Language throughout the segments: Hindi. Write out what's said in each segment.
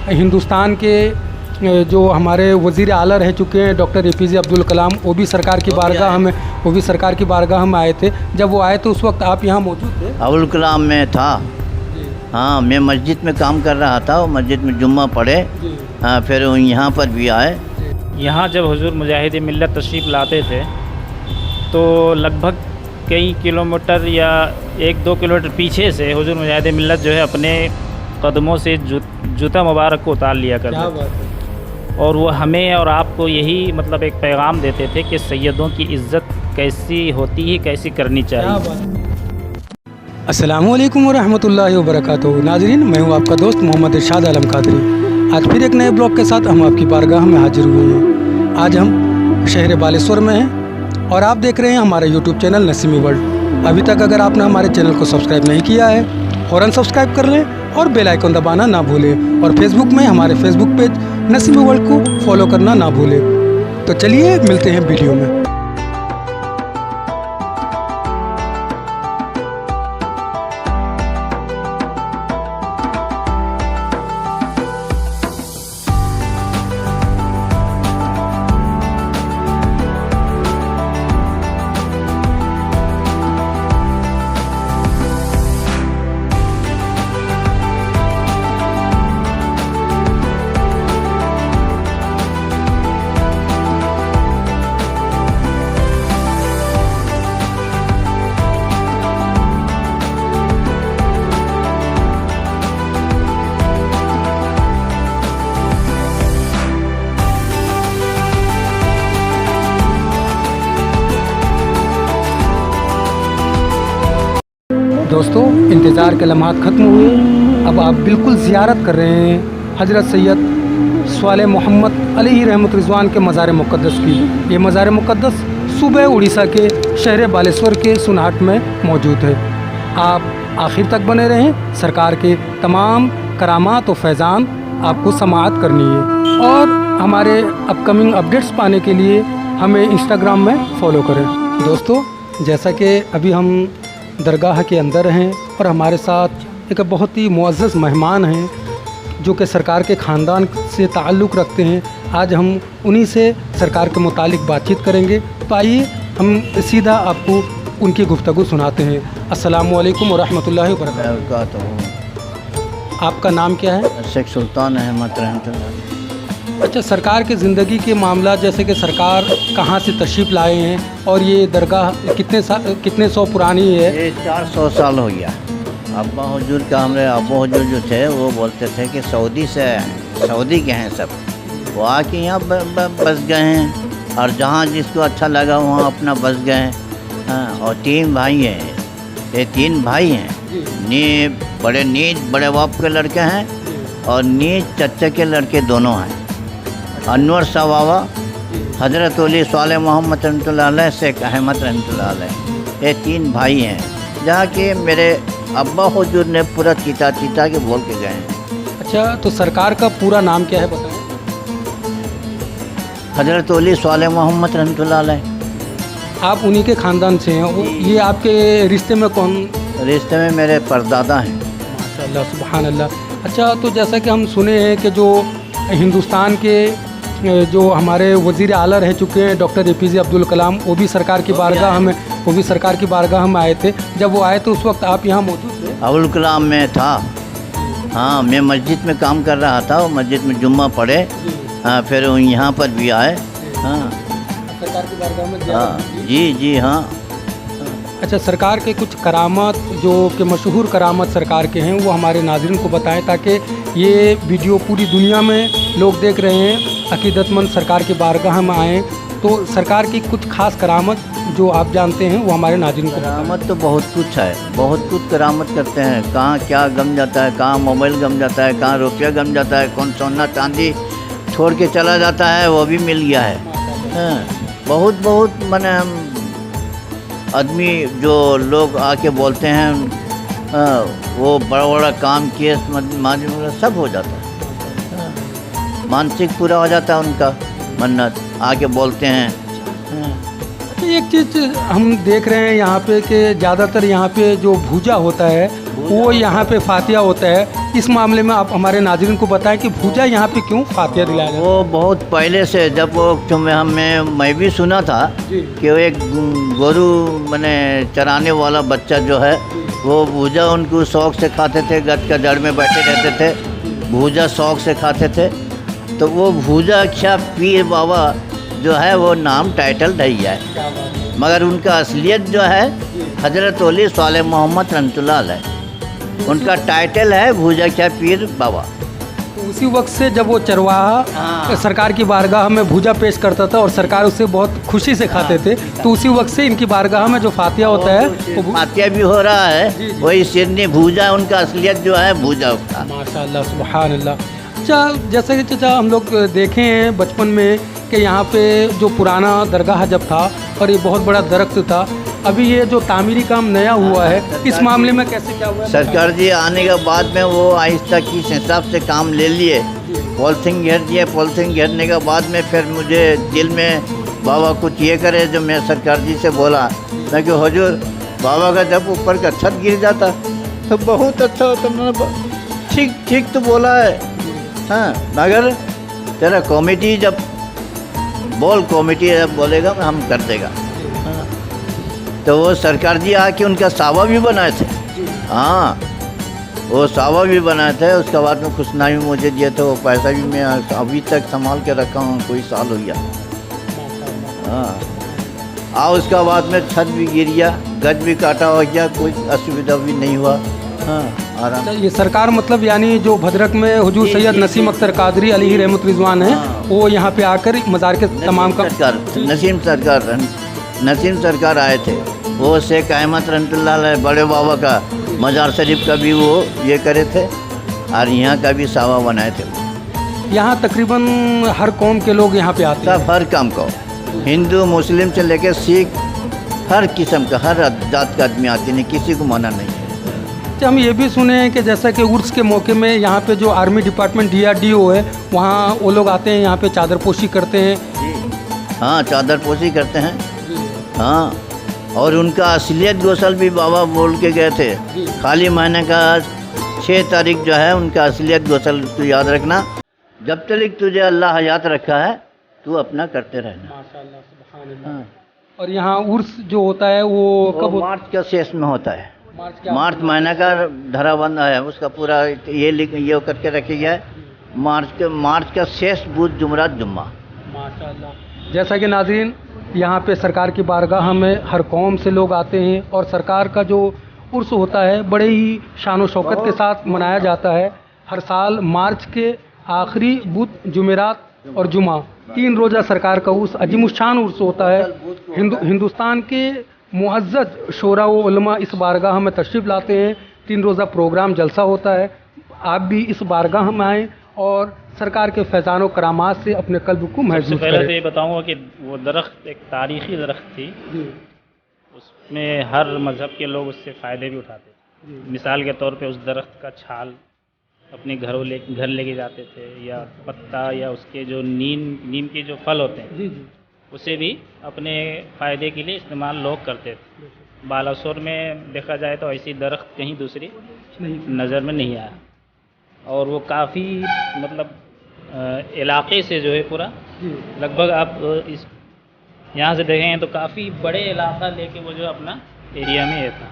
हिंदुस्तान के जो हमारे वज़ीर आला रह चुके हैं डॉक्टर APJ अब्दुल कलाम, वो भी सरकार की बारगाह में आए थे। जब वो आए तो उस वक्त आप यहाँ मौजूद थे? अब्दुल कलाम में था। हाँ, मैं मस्जिद में काम कर रहा था, वो मस्जिद में जुम्मा पढ़े। हाँ, फिर यहाँ पर भी आए। यहाँ जब हुजूर मुजाहिद मिल्लत तशरीफ़ लाते थे तो लगभग कई किलोमीटर या 1-2 किलोमीटर पीछे से हुजूर मुजाहिद मिल्लत जो है अपने कदमों से जूता मुबारक को उतार लिया करते थे। और वो हमें और आपको यही मतलब एक पैगाम देते थे कि सैयदों की इज़्ज़त कैसी होती है, कैसी करनी चाहिए। अस्सलामुअलैकुम वरहमतुल्लाहि वबरकातुहू। नाज़रीन, मैं हूँ आपका दोस्त मोहम्मद इरशाद आलम कादरी। आज फिर एक नए ब्लॉग के साथ हम आपकी बारगाह में हाजिर हुए हैं। आज हम शहर बालेश्वर में हैं और आप देख रहे हैं हमारा यूट्यूब चैनल नसीमी वर्ल्ड। अभी तक अगर आपने हमारे चैनल को सब्सक्राइब नहीं किया है, फ़ौरन सब्सक्राइब कर लें और बेल आइकन दबाना ना भूलें। और फेसबुक में हमारे फेसबुक पेज नसीमी वर्ल्ड को फॉलो करना ना भूलें। तो चलिए मिलते हैं वीडियो में। दोस्तों, इंतज़ार के लम्हात ख़त्म हुए। अब आप बिल्कुल ज़ियारत कर रहे हैं हज़रत सैयद स्वाले मोहम्मद अलैहि रहमत रिज़वान के मज़ार मुक़द्दस की। ये मज़ार मुक़द्दस सूबे उड़ीसा के शहर बालेश्वर के सुनहट में मौजूद है। आप आखिर तक बने रहें, सरकार के तमाम करामात और फैज़ान आपको समाअत करनी है। और हमारे अपकमिंग अपडेट्स पाने के लिए हमें इंस्टाग्राम में फ़ॉलो करें। दोस्तों, जैसा कि अभी हम दरगाह के अंदर हैं और हमारे साथ एक बहुत ही मुअज़्ज़ज़ मेहमान हैं जो कि सरकार के ख़ानदान से ताल्लुक़ रखते हैं। आज हम उन्हीं से सरकार के मुतालिक बातचीत करेंगे। तो आइए हम सीधा आपको उनकी गुफ्तगू सुनाते हैं। अस्सलामु अलैकुम वरहमतुल्लाहि वबरकातुहू। आपका नाम क्या है? शेख सुल्तान अहमद रहमतुल्लाह। अच्छा, सरकार के ज़िंदगी के मामला, जैसे कि सरकार कहाँ से तशरीफ़ लाए हैं और ये दरगाह कितने सौ पुरानी है? ये 400 साल हो गया। अब्बा हुजूर का, हमारे अब्बा हुजूर जो थे वो बोलते थे कि सऊदी के हैं सब। वो आके यहाँ बस गए हैं और जहाँ जिसको अच्छा लगा वहाँ अपना बस गए। हाँ, और 3 भाई हैं। ये 3 भाई हैं। बड़े बाप के लड़के हैं और चच्चे के लड़के दोनों हैं। अनवर शाह बाबा, हज़रत वली स्वाले मोहम्मद रहमतुल्लाह अलैह, शेख अहमद रहमतुल्लाह अलैह। ये 3 भाई हैं जहाँ के मेरे अब्बा हुजूर ने पूरा चीता के बोल के गए हैं। अच्छा, तो सरकार का पूरा नाम क्या है बताएं? हज़रत वली स्वाले मोहम्मद रहमतुल्लाह अलैह। आप उन्हीं के ख़ानदान से हैं? ये आपके रिश्ते में कौन? रिश्ते में मेरे परदादा हैं। माशाअल्लाह, सुभान अल्लाह। अच्छा, तो जैसा कि हम सुने हैं कि जो हिंदुस्तान के जो हमारे वज़ीर आला रह चुके हैं डॉक्टर APJ अब्दुल कलाम, वो भी सरकार की बारगाह में आए थे। जब वो आए तो उस वक्त आप यहाँ मौजूद थे? अब्दुल कलाम में था। हाँ, मैं मस्जिद में काम कर रहा था, वो मस्जिद में जुम्मा पढ़े। हाँ, फिर यहाँ पर भी आए। हाँ, सरकार की बारगाह में। हाँ जी हाँ। अच्छा, सरकार के कुछ करामात जो कि मशहूर करामात सरकार के हैं वो हमारे नाज़रीन को बताएं, ताकि ये वीडियो पूरी दुनिया में लोग देख रहे हैं, अकीदतमंद सरकार की बारगाह में आएँ। तो सरकार की कुछ ख़ास करामत जो आप जानते हैं वो हमारे नाज़रीन को। करामत तो बहुत कुछ है, बहुत कुछ करामत करते हैं। कहाँ क्या गम जाता है, कहाँ मोबाइल गम जाता है, कहाँ रुपया गम जाता है, कौन सोना चांदी छोड़ के चला जाता है, वो भी मिल गया है। बहुत माने हम आदमी जो लोग आके बोलते हैं वो बड़ा काम केस सब हो जाता है। मानसिक पूरा हो जाता है उनका मन्नत, आके बोलते हैं। एक चीज़ हम देख रहे हैं यहाँ पे कि ज़्यादातर यहाँ पे जो भूजा होता है वो यहाँ पे फातिया होता है। इस मामले में आप हमारे नाज़रीन को बताएं कि भूजा यहाँ पे क्यों फातिया दिलाया जाता वो बहुत पहले से, जब वो तो मैं भी सुना था जी। कि वो एक गोरू मैंने चराने वाला बच्चा जो है वो भूजा उनको शौक से खाते थे, गद का जड़ में बैठे रहते थे, भूजा शौक से खाते थे। तो वो भूजा क्या पीर बाबा जो है वो नाम टाइटल रही है, मगर उनका असलियत जो है हजरत वली साले मोहम्मद रहमतुल्लाह अलैह, उनका टाइटल है भूजा क्या पीर बाबा। तो उसी वक्त से जब वो चरवाहा हाँ। सरकार की बारगाह में भूजा पेश करता था और सरकार उससे बहुत खुशी से खाते थे, तो उसी वक्त से इनकी बारगाह में जो फातिया होता है वो फातिया भी हो रहा है, वही सिरनी भूजा, उनका असलियत जो है भूजा का। माशाअल्लाह सुभान अल्लाह। अच्छा, जैसे कि चाचा हम लोग देखे हैं बचपन में कि यहाँ पे जो पुराना दरगाह जब था और ये बहुत बड़ा दरख्त था, अभी ये जो तामीरी काम नया हुआ है, इस मामले में कैसे क्या हुआ है? सरकार जी आने के बाद में वो आहिस्ता की हिसाब से काम ले लिए, पॉलिथीन घेर दिए। पॉलिथीन घेरने के बाद में फिर मुझे दिल में बाबा कुछ ये करे, जो मैं सरकार जी से बोला, मैं कि हुजूर बाबा का जब ऊपर का छत गिर जाता तो बहुत अच्छा होता। मैंने ठीक ठीक तो बोला है, हाँ, मगर तेरा कमेटी जब कमेटी जब बोलेगा हम कर देगा। हाँ। तो वो सरकार जी आके उनका सावा भी बनाए थे, हाँ, वो सावा भी बनाए थे। उसके बाद में खुशना भी मुझे दिए थे, वो पैसा भी मैं अभी तक संभाल के रखा हूँ, कोई साल हो गया। हाँ, उसके बाद में छत भी गिर गया, गज भी काटा हो गया, कोई असुविधा भी नहीं हुआ। हाँ, आराम। ये सरकार मतलब यानी जो भद्रक में हुजूर सैयद नसीम अख्तर कादरी अलैहि रहमत रिजवान है, वो यहाँ पे आकर मज़ार के तमाम का नसीम सरकार आए थे, वो शेख अहमद रहमतुल्लाह अलैह बड़े बाबा का मज़ार शरीफ का भी वो ये करे थे और यहाँ का भी सावा बनाए थे। यहाँ तकरीबन हर कौम के लोग यहाँ पे आते हैं। सब हर काम को, हिंदू मुस्लिम से लेकर सिख, हर किस्म का, हर जात का आदमी आते नहीं, किसी को मना नहीं है। हम ये भी सुने हैं कि जैसा कि उर्स के मौके में यहाँ पे जो आर्मी डिपार्टमेंट DRDO है, वहाँ वो लोग आते हैं, यहाँ पे चादरपोशी करते हैं। हाँ, चादरपोशी करते हैं। हाँ, और उनका असलियत गौसल भी बाबा बोल के गए थे, खाली महीने का 6 तारीख जो है उनका असलियत गौसल, तू याद रखना, जब तक तुझे अल्लाह हयात रखा है तू अपना करते रहना। माशाअल्लाह सुभान अल्लाह। हाँ। और यहाँ उर्स जो होता है वो कब होता मार्च का शेष में होता है, है? मार्च महीने का धराबंद है उसका पूरा, ये करके रखी गया है, मार्च का शेष बुध जुमरात जुम्मा। माशाअल्लाह। जैसा कि नाज़रीन, यहाँ पे सरकार की बारगाह में हर कौम से लोग आते हैं और सरकार का जो उर्स होता है बड़े ही शान व शौकत के साथ मनाया जाता है। हर साल मार्च के आखिरी बुध, जुमेरात और जुमा 3 रोज़ा सरकार का उर्स, अजीमुशान उर्स होता है। हिंदुस्तान के मुअज़्ज़ज़ शोरा व उलमा इस बारगाह में तशरीफ़ लाते हैं। 3 रोज़ा प्रोग्राम जलसा होता है। आप भी इस बारगाह में आएँ और सरकार के फैज़ान व करामात से अपने कल्ब को महसूस करें। पहले तो ये बताऊँगा कि वो दरख्त एक तारीख़ी दरख्त थी, उसमें हर मज़हब के लोग उससे फ़ायदे भी उठाते थे। मिसाल के तौर पे उस दरख्त का छाल अपने घर लेके जाते थे, या पत्ता, या उसके जो नीम के जो फल होते हैं, उसे भी अपने फ़ायदे के लिए इस्तेमाल लोग करते थे। बालासोर में देखा जाए तो ऐसी दरख्त कहीं दूसरी नज़र में नहीं आया, और वो काफ़ी मतलब इलाके से जो है पूरा लगभग आप इस यहाँ से देखेंगे तो काफ़ी बड़े इलाका लेके वो जो अपना एरिया में ये था।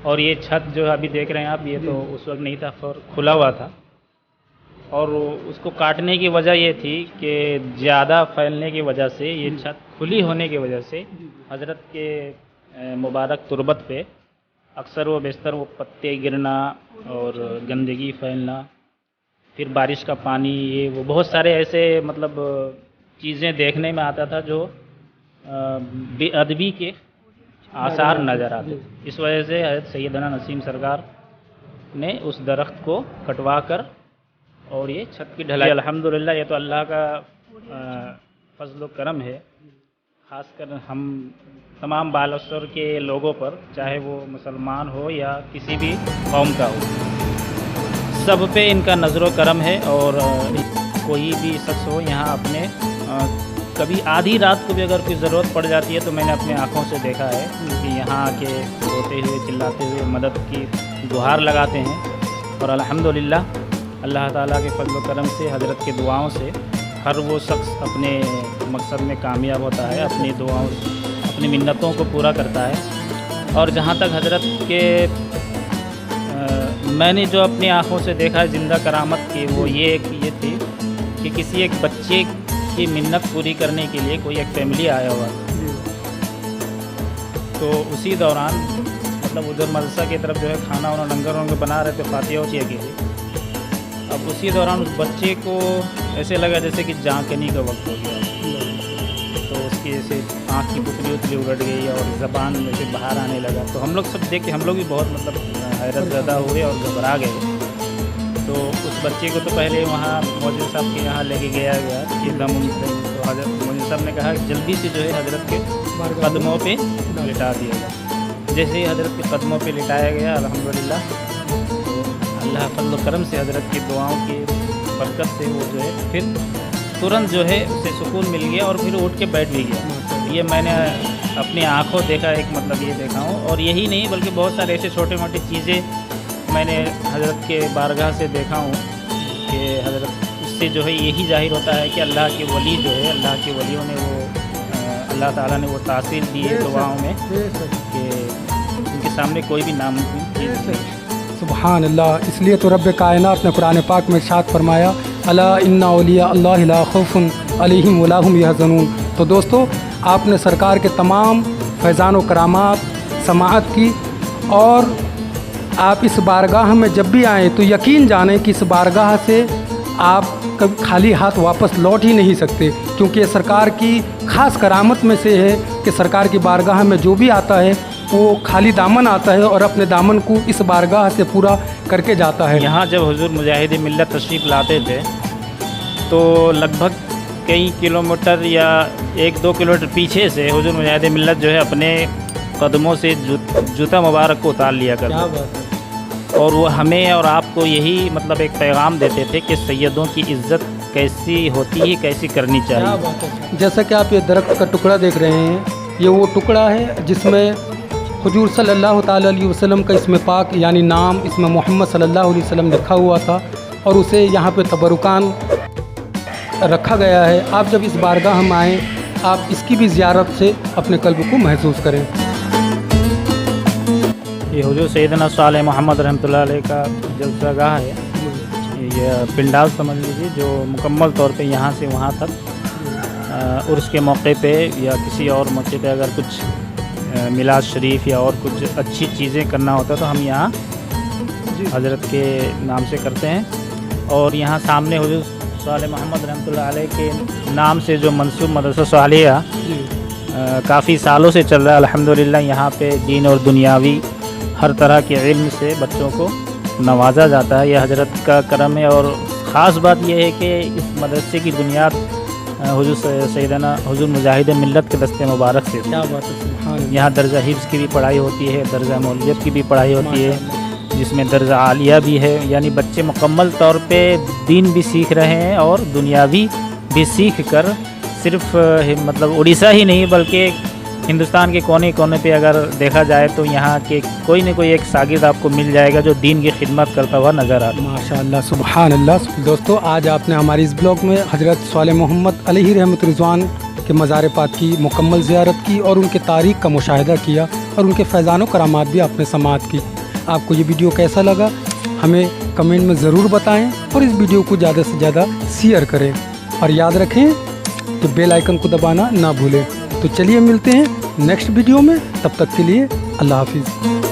और ये छत जो अभी देख रहे हैं आप, ये तो उस वक्त नहीं था, खुला हुआ था, और उसको काटने की वजह ये थी कि ज़्यादा फैलने की वजह से, ये छत खुली होने की वजह से हज़रत के मुबारक तुरबत पे अक्सर व बेशतर वो पत्ते गिरना और गंदगी फैलना, फिर बारिश का पानी, ये वो बहुत सारे ऐसे मतलब चीज़ें देखने में आता था जो बेअदबी के आसार नज़र आते थे। इस वजह से हज़रत सैयदना नसीम सरकार ने उस दरख्त को कटवा कर और ये छत की ढलाई, अल्हम्दुलिल्लाह ये तो अल्लाह का फजल करम है, ख़ासकर हम तमाम बालासोर के लोगों पर, चाहे वो मुसलमान हो या किसी भी कौम का हो, सब पे इनका नज़र करम है। और कोई भी शख्स हो यहाँ अपने कभी आधी रात को भी अगर कोई ज़रूरत पड़ जाती है तो मैंने अपने आँखों से देखा है कि यहाँ आके रोते हुए चिल्लाते हुए मदद की गुहार लगाते हैं। और अल्हम्दुलिल्लाह अल्लाह ताला के फजल व करम से, हज़रत के दुआओं से हर वो शख्स अपने मकसद में कामयाब होता है, अपनी दुआओं, अपनी मिन्नतों को पूरा करता है। और जहाँ तक हज़रत के मैंने जो अपनी आँखों से देखा ज़िंदा करामत की, वो ये थी कि किसी एक बच्चे की मिन्नत पूरी करने के लिए कोई एक फैमिली आया हुआ था। तो उसी दौरान मतलब उधर मदरसा की तरफ जो है खाना वाना लंगर वंगर बना रहे थे, फातिहा उठिया के लिए। अब उसी दौरान उस बच्चे को ऐसे लगा जैसे कि झांकनी का वक्त हो गया, तो उसकी ऐसे आँख की पुतली उतली उगड़ गई और ज़बान में से बाहर आने लगा। तो हम लोग सब देख के हम लोग भी बहुत मतलब हैरत ज़दा हुए और घबरा गए। तो उस बच्चे को तो पहले वहाँ मौलवी साहब के यहाँ लेके गया कि दम उनसे, तो हज़रत मौलवी साहब ने कहा जल्दी से जो है हज़रत के कदमों पे लिटा दिया गया। जैसे ही हज़रत के कदमों पे लिटाया गया, अल्हम्दुलिल्लाह तो अल्लाह फज़ल व करम से हज़रत की दुआओं की बरकत से वो जो है फिर तुरंत जो है उसे सुकून मिल गया और फिर उठ के बैठ भी गया। ये मैंने अपनी आँखों देखा, एक मतलब ये देखा हूँ। और यही नहीं बल्कि बहुत सारे ऐसे छोटे मोटे चीज़ें मैंने हज़रत के बारगाह से देखा हूँ कि हज़रत उससे जो है यही जाहिर होता है कि अल्लाह के वली जो है, अल्लाह के वलियों ने वो अल्लाह ताला ने वो तासीर दी है दुआओं में कि उनके सामने कोई भी नामुमकिन चीज़ नहीं। सुभान अल्लाह। इसलिए तो रब कायनात ने कुरान पाक में इरशाद फरमाया, अला इन्ना औलिया अल्लाह ला खौफुन अलैहिम वला हुम यहज़नून। तो दोस्तों, आपने सरकार के तमाम फैज़ान व करामात समाअत की, और आप इस बारगाह में जब भी आएँ तो यकीन जानें कि इस बारगाह से आप कभी खाली हाथ वापस लौट ही नहीं सकते, क्योंकि ये सरकार की ख़ास करामत में से है कि सरकार की बारगाह में जो भी आता है वो खाली दामन आता है और अपने दामन को इस बारगाह से पूरा करके जाता है। यहाँ जब हुजूर मुजाहिद मिल्लत तशरीफ़ लाते थे तो लगभग कई किलोमीटर या 1-2 किलोमीटर पीछे से हुजूर मुजाहिद मिल्लत जो है अपने कदमों से जूता मुबारक को उतार लिया करते, और वो हमें और आपको यही मतलब एक पैगाम देते थे कि सैयदों की इज़्ज़त कैसी होती है, कैसी करनी चाहिए। जैसा कि आप ये दरख्त का टुकड़ा देख रहे हैं, ये वो टुकड़ा है जिसमें हुजूर सल्लल्लाहु ताला अलैहि वसल्लम का इसमें पाक यानी नाम, इसमें मोहम्मद सल्लल्लाहु अलैहि वसल्लम लिखा हुआ था, और उसे यहाँ पे तबरुकान रखा गया है। आप जब इस बारगाह में आएँ, आप इसकी भी ज़ियारत से अपने कल्ब को महसूस करें। ये हुजूर सैयदना साले मोहम्मद रहमतुल्लाह अलैह का जलसागाह है, ये पिंडाल समझ लीजिए, जो मुकम्मल तौर पे यहाँ से वहाँ तक उर्स के मौके पे या किसी और मौके पे अगर कुछ मिलाद शरीफ या और कुछ अच्छी चीज़ें करना होता है तो हम यहाँ हज़रत के नाम से करते हैं। और यहाँ सामने हुजूर साले मोहम्मद रहमतुल्लाह अलैह के नाम से जो मंसूब मदरसा सालिया काफ़ी सालों से चल रहा है। अल्हम्दुलिल्लाह यहाँ पे दीन और दुनियावी हर तरह के इल्म से बच्चों को नवाजा जाता है। यह हज़रत का करम है। और ख़ास बात यह है कि इस मदरसे की बुनियाद हुजूर सैयदना हुजूर मुजाहिद मिल्लत के दस्ते मुबारक से। क्या बात है। यहाँ दर्जा हिफ्ज़ की भी पढ़ाई होती है, दर्जा मौलियत की भी पढ़ाई होती है, जिसमें दर्जा आलिया भी है। यानी बच्चे मुकम्मल तौर पे दीन भी सीख रहे हैं और दुनियावी भी सीख कर सिर्फ मतलब उड़ीसा ही नहीं बल्कि हिंदुस्तान के कोने कोने पे अगर देखा जाए तो यहाँ के कोई न कोई एक सागिर्द आपको मिल जाएगा जो दीन की खिदमत करता हुआ नज़र आता है। माशाअल्लाह, सुभान अल्लाह। दोस्तों, आज आपने हमारी इस ब्लॉग में हज़रत साले मोहम्मद अलैहि रहमत रिज़वान के मज़ार पाक की मुकम्मल ज़ियारत की और उनके तारीख़ का मुशाहिदा किया और उनके फैज़ान व करामात भी आपने समाअत की। आपको ये वीडियो कैसा लगा हमें कमेंट में ज़रूर बताएं और इस वीडियो को ज़्यादा से ज़्यादा शेयर करें और याद रखें कि बेल आइकन को दबाना ना भूलें। तो चलिए मिलते हैं नेक्स्ट वीडियो में, तब तक के लिए अल्लाह हाफिज़।